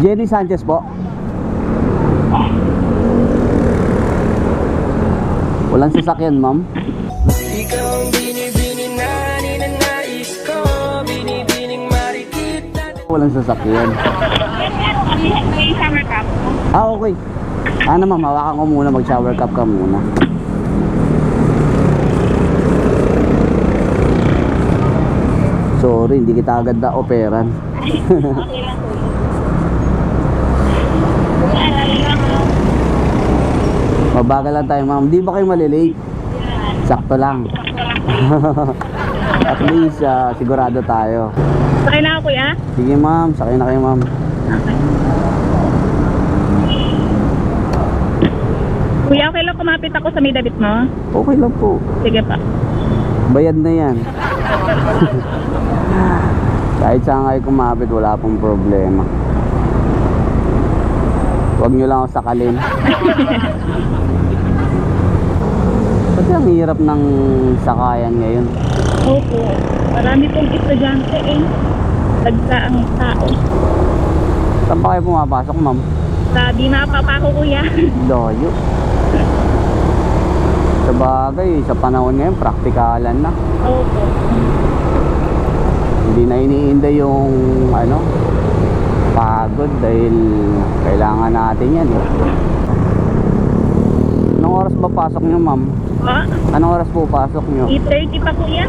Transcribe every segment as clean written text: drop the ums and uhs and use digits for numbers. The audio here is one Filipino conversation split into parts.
Jenny Sanchez po. Walang sasakyan, ma'am. Ikaw ang binibini na ninanais ko, binibining marikita. Walang sasakyan. May shower cup. Okay. Ano ma'am, hawakan ko muna, mag-shower cup ka muna. Sorry, hindi kita agad na operan. Okay lang po. Mabagal lang tayo, ma'am. Di ba kayo malilate? Sakto lang. At least, sigurado tayo. Sakay na ako, kuya? Sige, ma'am. Sakay na kayo, ma'am. Kuya, okay lang kumapit ako sa may dabit mo? Okay lang po. Sige pa. Bayad na yan. Kahit saan kayo kumapit, wala pong problema. Huwag nyo lang ako sakalin. Kasi ang hirap ng sakayan ngayon. Opo. Marami pong estudyante eh. Tagsa ang tao. Saan pa kayo pumapasok, ma'am? Sabi na pa ako, kuya. Layo. Sa bagay, sa panahon ngayon, praktikalan na. Opo. Hindi na iniinda yung pagod dahil kailangan natin yan eh. Anong oras ba pasok nyo, ma'am? Ah, Anong oras po pasok nyo? 8:30 pa, kuya.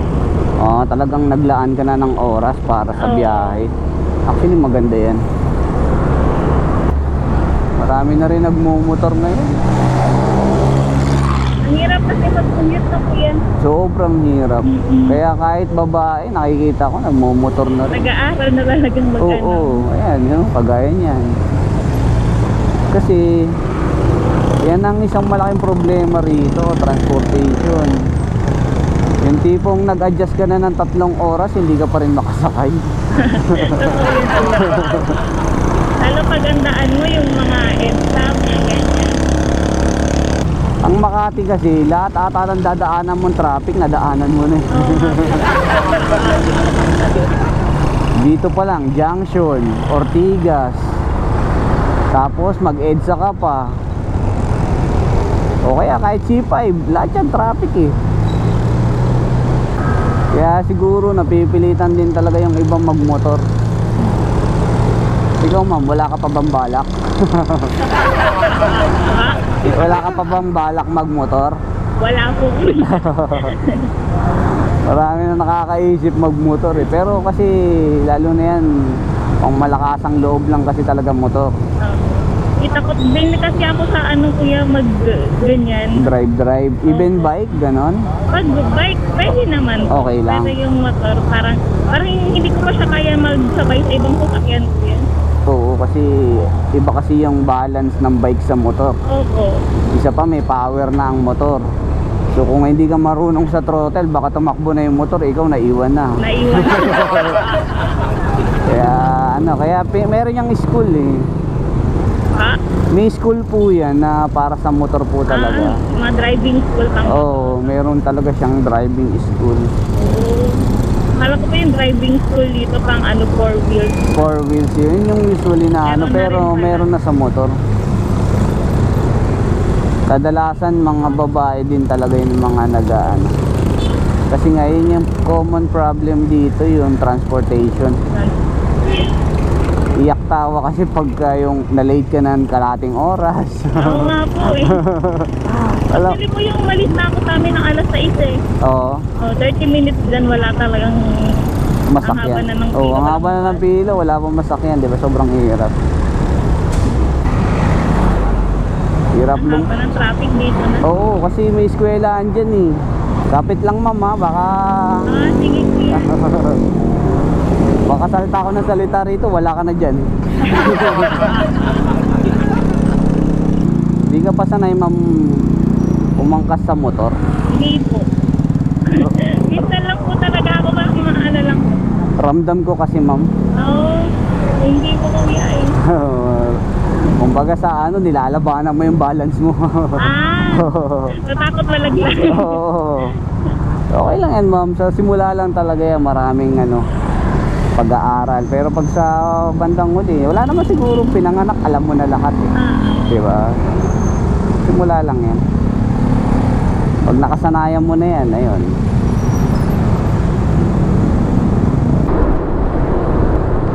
Talagang naglaan ka na ng oras para sa Oo. biyahe. Actually, maganda yan. Marami na rin nagmumotor ngayon. Ang hirap kasi mag-commute na, kuya. Sobrang hirap. Kaya kahit babae, nakikita ko, nagmumotor na rin. Nag-aaral na talagang Oo, ayan, yun, kagaya niyan. Kasi, yan ang isang malaking problema rito, transportation. Yung tipong nag-adjust ka na ng 3 oras, hindi ka pa rin makasakay. Lalo pagandaan mo yung mga exam, ganyan. Ang Makati kasi, lahat ata ng dadaanan mong traffic, nadaanan mo na eh. Dito pa lang, Junction, Ortigas, tapos mag-EDSA ka pa. O kaya kahit C5, lahat yan traffic eh. Kaya siguro napipilitan din talaga yung ibang magmotor. Ikaw, ma'am, wala ka pa bang balak? Wala ka pa bang balak magmotor? Wala po. Marami na nakakaisip magmotor eh. Pero kasi lalo na yan, pang malakasang loob lang kasi talaga motor. Itakot din kasi ako sa kuya ganyan. Drive. Even bike, ganon. Pag bike, pwede naman. Okay lang. Pero yung motor, parang hindi ko pa siya kaya magsabay sa ibang sasakyan, kuya. Oo, kasi iba kasi yung balance ng bike sa motor. Opo. Isa pa, may power na ang motor. So kung hindi ka marunong sa throttle, baka tumakbo na yung motor, ikaw naiwan na. Naiwan. Kaya meron yung school eh. Ha? May school po yan na para sa motor po talaga. Mga driving school pang. Oo, meron talaga siyang driving school. Kala ko pa yung driving school dito pang 4 wheels. 4 wheels yun yung usually na Meron na pero rin pala. meron na sa motor. Kadalasan mga babae din talaga yung mga nag-aano. Kasi ngayon yung common problem dito yung transportation. Iyak tawa kasi pagka yung na-late ka ng kalating oras. Oo nga po eh. Alam, Actually po yung malis na ako sa amin ng alas 6 eh. oo, 30 minutes dyan wala talagang masakyan. Ang haba na ng Oo, pila. ang haba na ng pila, wala pang masakyan, di ba? Sobrang hirap. Hirap ang lum. haba ng traffic dito na. Oo, kasi may eskwelahan dyan eh. Kapit lang, ma'am, ha? Baka Sige kuya. baka salita ko ng salita rito, wala ka na dyan. Hindi ka pa sanay, ma'am, umangkas sa motor. Hindi po. Minsan lang po talaga ako maano lang. Ramdam ko kasi, ma'am. Oo. Hindi po kuya eh. Kumbaga sa nilalabanan mo yung balance mo. Natakot malaglag. Oo. Okay lang yan, ma'am. Sa simula lang talaga yan, maraming pag-aaral. Pero pag sa bandang huli, wala naman siguro pinanganak, alam mo na lahat eh. Diba? Simula lang yan. Pag nakasanayan mo na yan, ayun.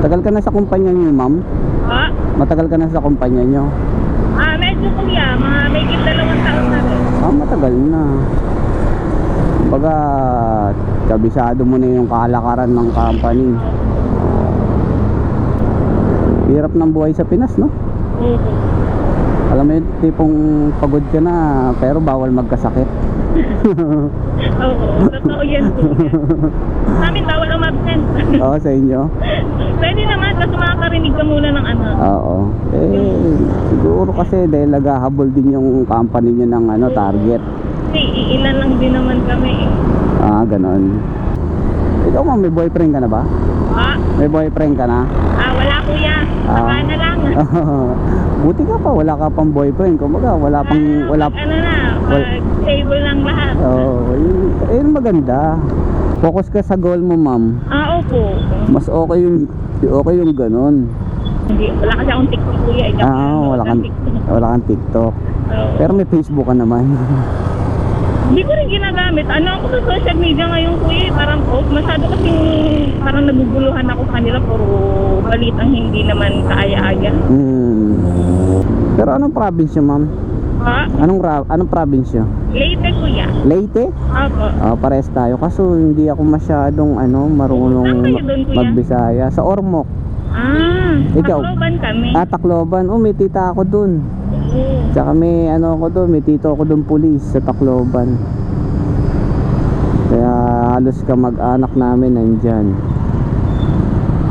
Tagal ka na sa kumpanya niyo, ma'am? Ha? Matagal ka na sa kumpanya niyo? Medyo kuya, mga may 2 taon na rin. Matagal na. Kumbaga, kabisado mo na yung kalakaran ng company. Hirap ng buhay sa Pinas, no? Oo. Alam mo yung tipong pagod ka na, pero bawal magkasakit. Oo, totoo yan kuya. Sa amin, bawal umabsent. Oo, sa inyo? Pwede naman, kasi makakarinig ka muna ng ano. Oo. Siguro kasi dahil naghahabol din yung company nyo ng target. Kasi iilan lang din naman kami eh. Ganon. Ikaw, ma'am, may boyfriend ka na ba? Ha? May boyfriend ka na? Wala kuya. Saka na lang. Buti ka pa, wala ka pang boyfriend. Kumbaga, wala pang... Stable lang lahat. Yun maganda. Focus ka sa goal mo, ma'am. Opo. Mas okay yung ganon. Hindi, wala kasi akong TikTok kuya. Wala kang TikTok. Pero may Facebook ka naman. Hindi ko rin ginagamit. Ako sa social media ngayon kuya, parang masyado kasing parang naguguluhan ako sa kanila, puro balitang hindi naman kaaya-aya. Pero anong probinsya, ma'am? Ha? Anong probinsya? Leyte kuya. Leyte? Opo. Pares tayo. Kaso hindi ako masyadong marunong Saan kayo doon, kuya? magbisaya. Sa Ormoc. Ikaw? Tacloban kami. Tacloban. May tita ako dun. Tsaka may may tito ako dun, pulis sa Tacloban. Kaya halos kamag-anak namin nandyan.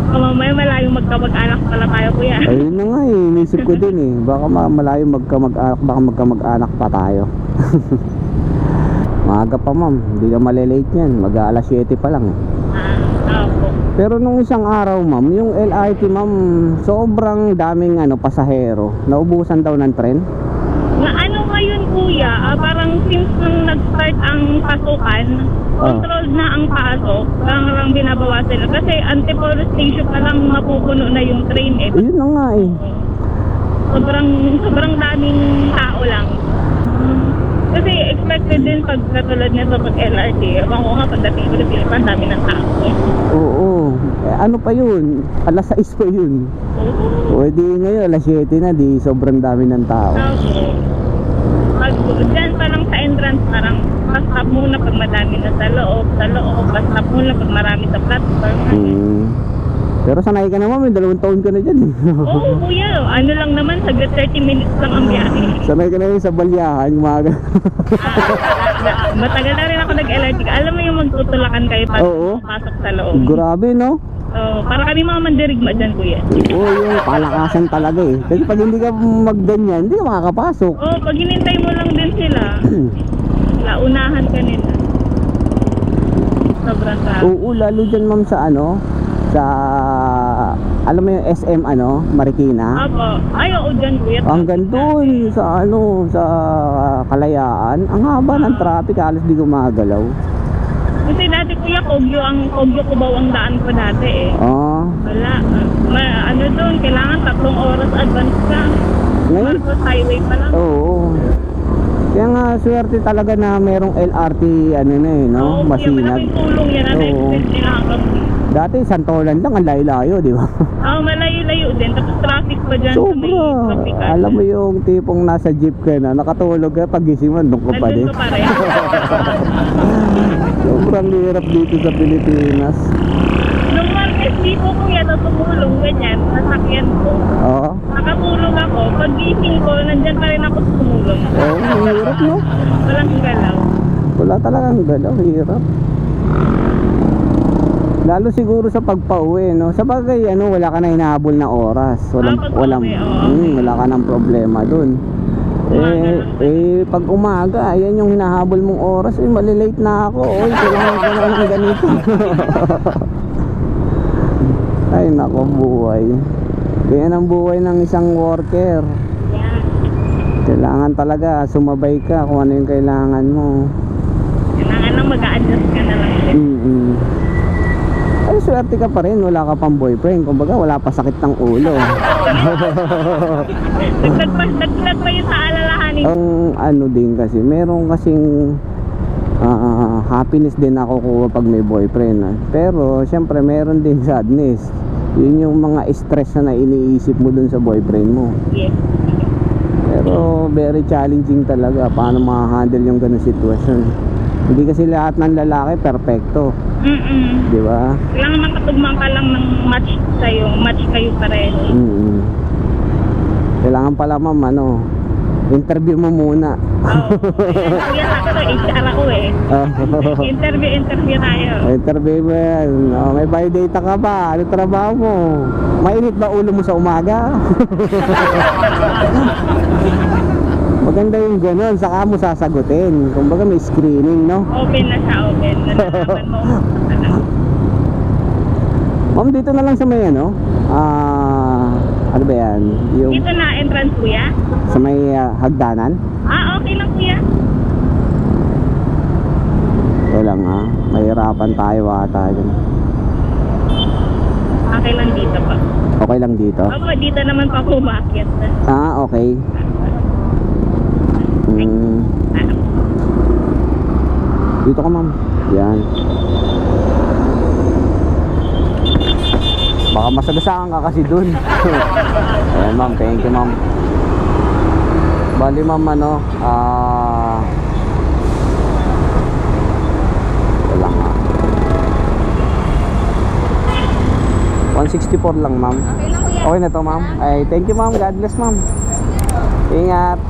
Mamaya malayo magkamag-anak pala tayo kuya. Ayun na nga inisip ko din baka malayo magkamag-anak, baka magkamag-anak pa tayo. Maaga pa, ma'am, hindi ka malilate yan, mag-aalas 7 pa lang. Opo. Pero nung isang araw, ma'am, yung LRT, ma'am, sobrang daming pasahero. Naubusan daw ng tren. Ngayon kuya, parang since nung nag-start ang pasukan, controlled na ang pasok, parang binabawasan na. Kasi Antipolo Station pa lang mapupuno na yung train Yun na nga Sobrang daming tao lang. Kasi expected din pag katulad nito pag LRT. Ewan ko nga pagdating ko sa Pilipan, dami ng tao. Oo. Ano pa yun? Alas 6 pa yun. O di ngayon, alas 7 na, di sobrang dami ng tao. Diyan pa lang sa entrance, parang pa-stop muna pag madami na sa loob, pa-stop muna pag marami sa platform. Pero sanay ka naman, may 2 taon ka na dyan. Oo kuya, lang naman, saglit 30 minutes lang ang biyahe. Sanay ka na rin sa balyahan, umaga. Matagal na rin ako nag-LRT. Alam mo yung magtutulakan kayo para pasok sa loob. Grabe, no? Para kami mga mandirigma dyan kuya. Yung palakasan talaga Kasi pag hindi ka magganyan, hindi ka makakapasok. Pag hinintay mo lang din sila, launahan ka nila. Sobrang sarap. Oo, lalo dyan, ma'am, sa alam mo yung SM Marikina. Oo dyan kuya. Hanggang doon sa sa Kalayaan, ang haba ng traffic, halos di gumagalaw. Kasi dati kuya, Kogyo Cubao ang daan ko dati Wala. Doon, kailangan 3 oras advance ka. Ngayon? Marcos Highway pa lang. Oo. Kaya nga, swerte talaga na merong LRT, masinag. Malaking tulong yan, na-extend nila hanggang. Dati, Santolan lang, ang layo-layo, di ba? Malayo-layo din. Tapos traffic pa dyan. Sobra. Alam mo yung tipong nasa jeep ka na, nakatulog ka, pagising mo, doon ka pa din. Nandun ka pa rin. Sobrang hirap dito sa Pilipinas. Nung Marquez, di ko kuya na tumulong, ganyan, nasakyan ko. Oo. Nakatulog ako. Pag gising ko, nandyan pa rin ako tumulong. Ang hirap, no? Walang galaw. Wala talagang galaw, hirap. Lalo siguro sa pagpa-uwi, no? Sa bagay, wala ka na hinahabol na oras. Wala ka ng problema dun. Pag umaga, ayan yung hinahabol mong oras, malilate na ako. Kailangan ko na ng ganito. Ay, nako, buhay. Ganyan ang buhay ng isang worker. Kailangan talaga sumabay ka kung ano yung kailangan mo. Kailangan lang mag-a-adjust ka na lang. Ay, swerte ka pa rin, wala ka pang boyfriend. Kumbaga, wala pa sakit ng ulo. Dagdag pa yun sa alalahanin. Ang ano din kasi, meron kasing happiness din nakukuha pag may boyfriend. Pero, syempre, meron din sadness. Yun yung mga stress na iniisip mo dun sa boyfriend mo. Yes. Pero very challenging talaga paano ma-handle yung ganung sitwasyon. Hindi kasi lahat ng lalaki perfecto, di ba? Kailangan makatugmang ka lang ng match sa'yo. Match kayo pareho. Kailangan pala ma'am, interview mo muna. Kuya, ako to, HR ako eh. Interview tayo. Interview mo yan. May biodata ka ba? Ano trabaho mo? Mainit ba ulo mo sa umaga? Maganda yung ganun, saka mo sasagutin. Kumbaga may screening, no? Open na siya, open. Nalalaman mo. Ma'am, dito na lang sa may ano ba yan? Yung Dito na entrance, kuya? sa may hagdanan? Okay lang, kuya. Ito lang ha, mahirapan tayo ata dyan. Okay lang dito pa. Okay lang dito? Opo, dito naman pa pumakit. Okay. Dito ka ma'am. Yan. Baka masagasaan ka kasi dun. Ayan ma'am, thank you ma'am. Bali ma'am wala nga 164 lang ma'am. Okay na to ma'am. Ay, thank you ma'am. God bless ma'am. Ingat.